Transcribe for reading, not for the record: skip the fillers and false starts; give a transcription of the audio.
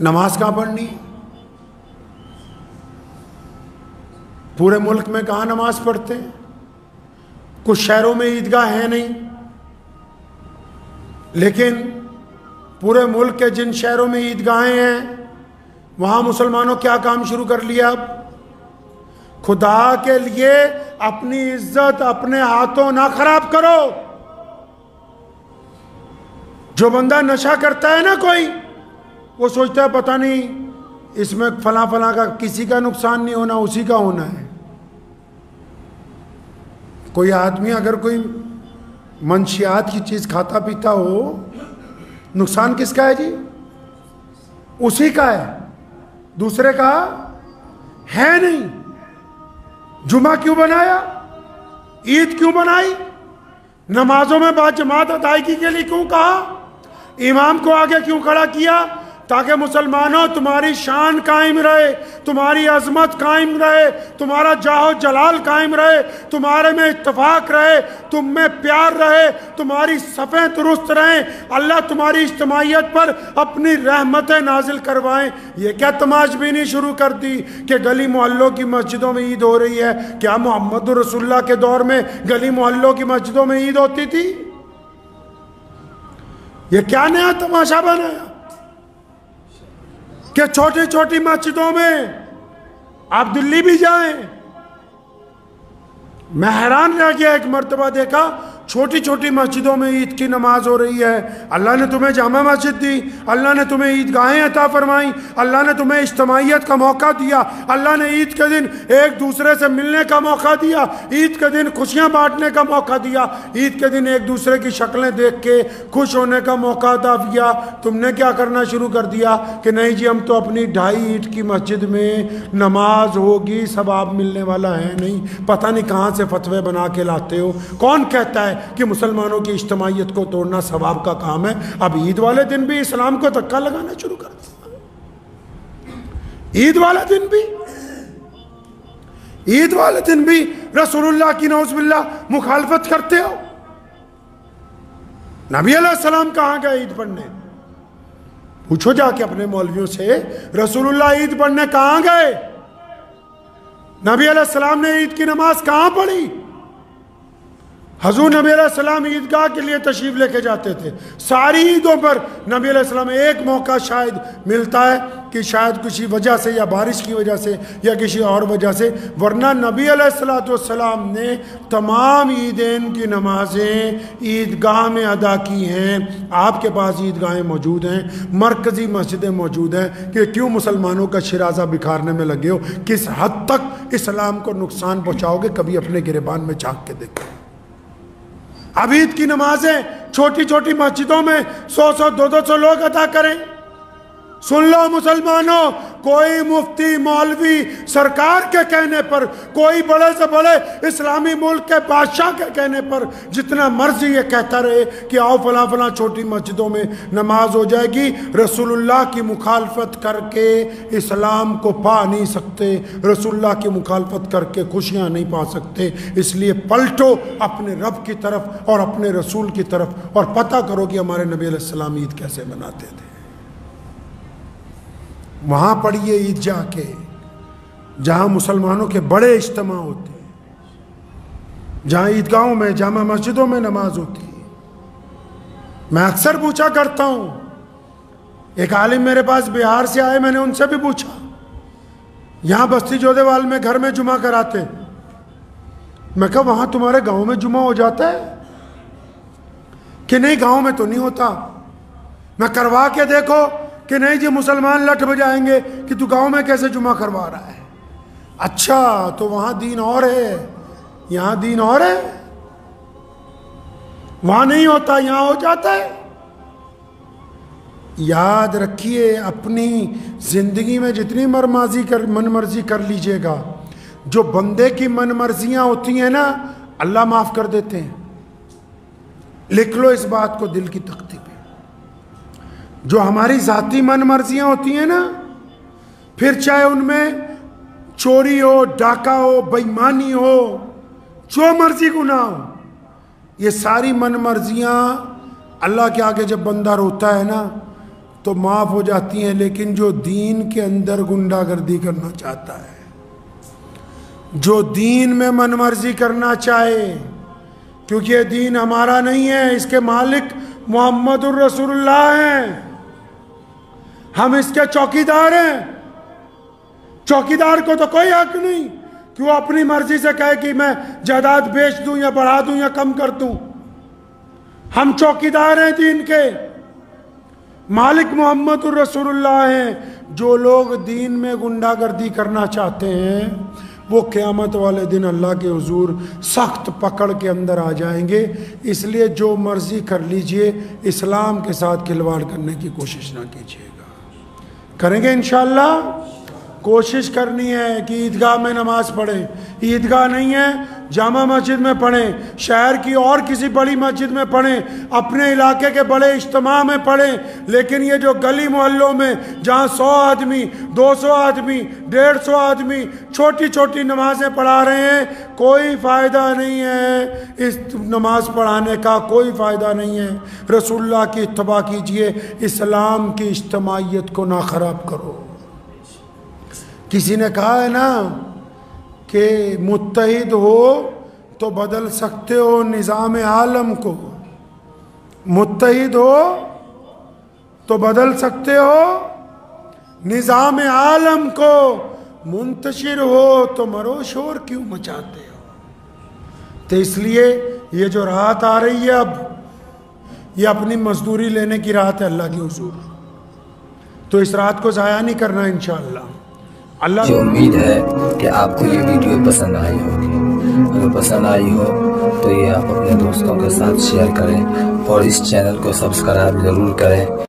नमाज कहाँ पढ़नी? पूरे मुल्क में कहाँ नमाज पढ़ते हैं? कुछ शहरों में ईदगाह है नहीं, लेकिन पूरे मुल्क के जिन शहरों में ईदगाहें हैं वहाँ मुसलमानों क्या काम शुरू कर लिया? अब खुदा के लिए अपनी इज्जत अपने हाथों ना खराब करो। जो बंदा नशा करता है ना, कोई वो सोचता है पता नहीं इसमें फला फला का किसी का नुकसान नहीं होना, उसी का होना है। कोई आदमी अगर कोई मंशियात की चीज खाता पीता हो, नुकसान किसका है जी? उसी का है, दूसरे का है नहीं। जुमा क्यों बनाया? ईद क्यों बनाई? नमाजों में बाजमात अदायगी के लिए क्यों कहा? इमाम को आगे क्यों खड़ा किया? ताकि मुसलमानों तुम्हारी शान कायम रहे, तुम्हारी अजमत कायम रहे, तुम्हारा जाहो जलाल कायम रहे, तुम्हारे में इत्तफाक रहे, तुम में प्यार रहे, तुम्हारी सफ़ें दुरुस्त रहें, अल्लाह तुम्हारी इज्तिमाइयत पर अपनी रहमतें नाजिल करवाएं। ये क्या तमाशबीनी शुरू कर दी कि गली मोहल्लों की मस्जिदों में ईद हो रही है? क्या मोहम्मद रसूलुल्लाह के दौर में गली मोहल्लों की मस्जिदों में ईद होती थी? ये क्या नया तमाशा बनाया कि छोटी छोटी मस्जिदों में आप दिल्ली भी जाएं? मैं हैरान रह गया, एक मर्तबा देखा छोटी छोटी मस्जिदों में ईद की नमाज हो रही है। अल्लाह ने तुम्हें जामा मस्जिद दी, अल्लाह ने तुम्हें ईदगाहें अता फरमाई, अल्लाह ने तुम्हें इज्तिमाइयत का मौका दिया, अल्लाह ने ईद के दिन एक दूसरे से मिलने का मौका दिया, ईद के दिन खुशियां बांटने का मौका दिया, ईद के दिन एक दूसरे की शक्लें देख के खुश होने का मौका अता किया। तुमने क्या करना शुरू कर दिया कि नहीं जी हम तो अपनी 2.5 ईंट की मस्जिद में नमाज होगी, सवाब मिलने वाला है नहीं। पता नहीं कहाँ से फतवे बना के लाते हो। कौन कहता है कि मुसलमानों की इज्तिमाइयत को तोड़ना सवाब का काम है? अब ईद वाले दिन भी इस्लाम को धक्का लगाना शुरू कर दिया। ईद वाले दिन भी रसूलुल्लाह की नौज़ुबिल्लाह मुखालफत करते हो। नबी अलैहिस्सलाम कहाँ गए ईद पढ़ने? पूछो जाके अपने मौलवियों से, रसूलुल्लाह ईद पढ़ने कहाँ गए? नबी अलैहिस्सलाम ने ईद की नमाज कहाँ पढ़ी? हजूर नबी अलैहिस्सलाम ईदगाह के लिए तशरीफ लेके जाते थे। सारी ईदों पर नबी अलैहिस्सलाम एक मौका शायद मिलता है कि शायद किसी वजह से या बारिश की वजह से या किसी और वजह से, वरना नबी अलैहिस्सलाम ने तमाम ईदैन की नमाजें ईदगाह में अदा की हैं। आपके पास ईदगाहें मौजूद हैं, मरकज़ी मस्जिदें मौजूद हैं, कि क्यों मुसलमानों का शिराजा बिखारने में लगे हो? किस हद तक इस्लाम को नुकसान पहुँचाओगे? कभी अपने गिरेबान में झांक के देखो। अब ईद की नमाजें छोटी छोटी मस्जिदों में 100-100, 200 लोग अदा करें। सुन लो मुसलमानों, कोई मुफ्ती मौलवी सरकार के कहने पर, कोई बड़े से बड़े इस्लामी मुल्क के बादशाह के कहने पर जितना मर्जी ये कहता रहे कि आओ फला फला छोटी मस्जिदों में नमाज हो जाएगी, रसूलुल्लाह की मुखालफत करके इस्लाम को पा नहीं सकते, रसूलुल्लाह की मुखालफत करके खुशियाँ नहीं पा सकते। इसलिए पलटो अपने रब की तरफ और अपने रसूल की तरफ और पता करो कि हमारे नबी अलैहिस्सलाम ईद कैसे मनाते थे। वहाँ पढ़िए ईद जाके, जहाँ मुसलमानों के बड़े इज्तिमा होते हैं, जहाँ ईदगाहों में जामा मस्जिदों में नमाज होती है। मैं अक्सर पूछा करता हूँ, एक आलिम मेरे पास बिहार से आए, मैंने उनसे भी पूछा, यहाँ बस्ती जोधेवाल में घर में जुमा कराते, मैं कहा वहाँ तुम्हारे गांव में जुमा हो जाता है कि नहीं? गांव में तो नहीं होता। मैं करवा के देखो कि नहीं जी मुसलमान लठ बजाएंगे कि तू गांव में कैसे जुमा करवा रहा है। अच्छा, तो वहां दीन और है, यहां दीन और है। वहां नहीं होता, यहां हो जाता है। याद रखिए, अपनी जिंदगी में जितनी मनमर्जी कर लीजिएगा, जो बंदे की मनमर्जियां होती हैं ना, अल्लाह माफ कर देते हैं। लिख लो इस बात को दिल की तख्ती पे। जो हमारी जाती मन मर्जियां होती हैं ना, फिर चाहे उनमें चोरी हो, डाका हो, बेईमानी हो, जो मर्जी गुनाह हो, ये सारी मन मर्जियां अल्लाह के आगे जब बंदा रोता है ना, तो माफ़ हो जाती हैं, लेकिन जो दीन के अंदर गुंडागर्दी करना चाहता है, जो दीन में मनमर्जी करना चाहे, क्योंकि ये दीन हमारा नहीं है, इसके मालिक मोहम्मदुर रसूलुल्लाह हैं, हम इसके चौकीदार हैं। चौकीदार को तो कोई हक नहीं कि वो अपनी मर्जी से कहे कि मैं जायदाद बेच दूं या बढ़ा दूं या कम कर दूं। हम चौकीदार हैं दीन के, मालिक मोहम्मदुर रसूलुल्लाह हैं। जो लोग दीन में गुंडागर्दी करना चाहते हैं वो क़यामत वाले दिन अल्लाह के हुजूर सख्त पकड़ के अंदर आ जाएंगे। इसलिए जो मर्जी कर लीजिए, इस्लाम के साथ खिलवाड़ करने की कोशिश ना कीजिएगा। करेंगे इंशाअल्लाह। कोशिश करनी है कि ईदगाह में नमाज पढ़ें, ईदगाह नहीं है जामा मस्जिद में पढ़ें, शहर की और किसी बड़ी मस्जिद में पढ़ें, अपने इलाके के बड़े इज्तिमा में पढ़ें। लेकिन ये जो गली मोहल्लों में जहाँ 100 आदमी, 200 आदमी, 150 आदमी छोटी छोटी नमाजें पढ़ा रहे हैं, कोई फ़ायदा नहीं है। इस नमाज पढ़ाने का कोई फ़ायदा नहीं है। रसूलुल्लाह की इत्तबा कीजिए, इस्लाम की इज्तिमाइयत को ना ख़राब करो। किसी ने कहा है ना कि मुत्तहिद हो तो बदल सकते हो निज़ाम आलम को, मुत्तहिद हो तो बदल सकते हो निज़ाम आलम को, मुंतशिर हो तो मरो शोर क्यों मचाते हो। तो इसलिए ये जो राहत आ रही है अब, ये अपनी मजदूरी लेने की राहत है अल्लाह के हुजूर। तो इस रात को ज़ाया नहीं करना इंशाअल्लाह। अल्लाह मुझे उम्मीद है कि आपको ये वीडियो पसंद आई होगी। अगर पसंद आई हो तो ये आप अपने दोस्तों के साथ शेयर करें और इस चैनल को सब्सक्राइब ज़रूर करें।